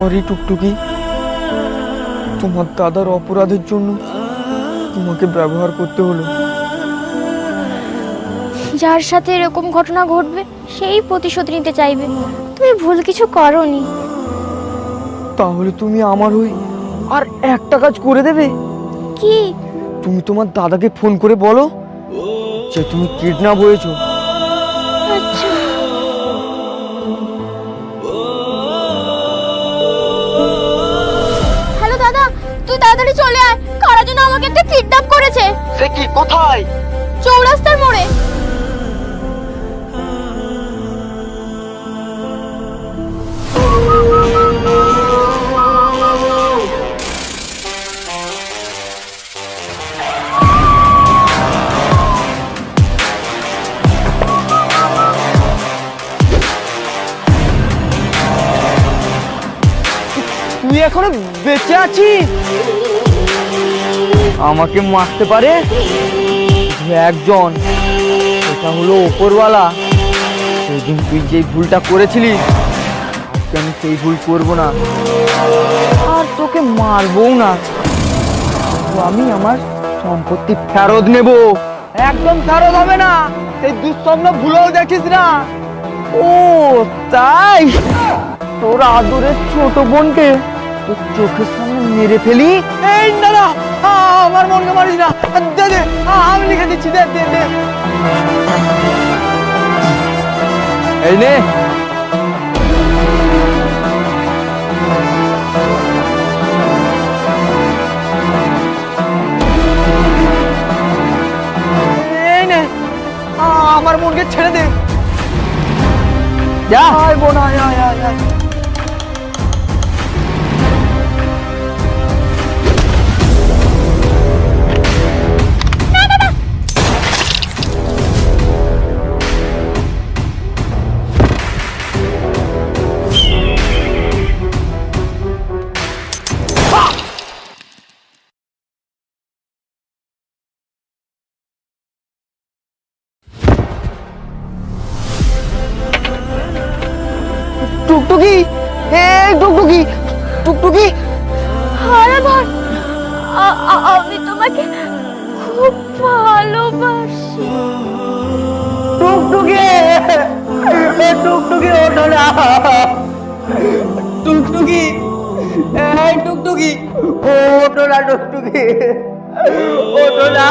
Sorry টুকটুকি, তোমার দাদার অপরাধের জন্য তোমাকে ব্যবহার করতে হলো। যার সাথে এরকম ঘটনা ঘটবে সেই প্রতিশোধ নিতে চাইবে। তুমি ভুল কিছু করোনি। তাহলে তুমি আমার হই আর একটা কাজ করে দেবে। কি? তুমি তোমার দাদাকে ফোন করে বলো যে তুমি কিডন্যাপ হয়েছো। আচ্ছা। হ্যালো দাদা, তুই তাড়াতাড়ি চলে আয়। কারা যেন আমাকে একটা কিডন্যাপ করেছে। সে কি, কোথায়? চৌরাস্তার মোড়ে। তুই এখনো বেঁচে আছিস? আমাকে মারতে পারে একজন, সেটা হলো ওপরওয়ালা। সেদিন তুই যে ভুলটা করেছিলিস, আজকে আমি সেই ভুল করবো না আর তোকে মারবও না। তো আমি আমার সম্পত্তি ফেরত নেব। একদম ফেরত হবে না, সেই দুঃস্বপ্ন ভুলেও দেখিস না। ও তাই? তোর আদরের ছোট বোনকে তোর চোখের সামনে মেরে ফেলি? এই না না, আমার বোনকে মারিস না। দে দে, আমি লিখে দিচ্ছি, দে দে দে। এই নে। এই নে, আমার বোনকে ছেড়ে দে। যা। আয় বোন, আয় আয় আয় আয়। টুকটুকি, হে টুকটুকি, টুকটুকি। আরে ভাই, আমি তোমাকে খুব ভালোবাসি। টুকটুকি, টুকটুকি ওঠো না। টুকটুকি, এই টুকটুকি, ওঠো না টুকটুকি, ওঠো না।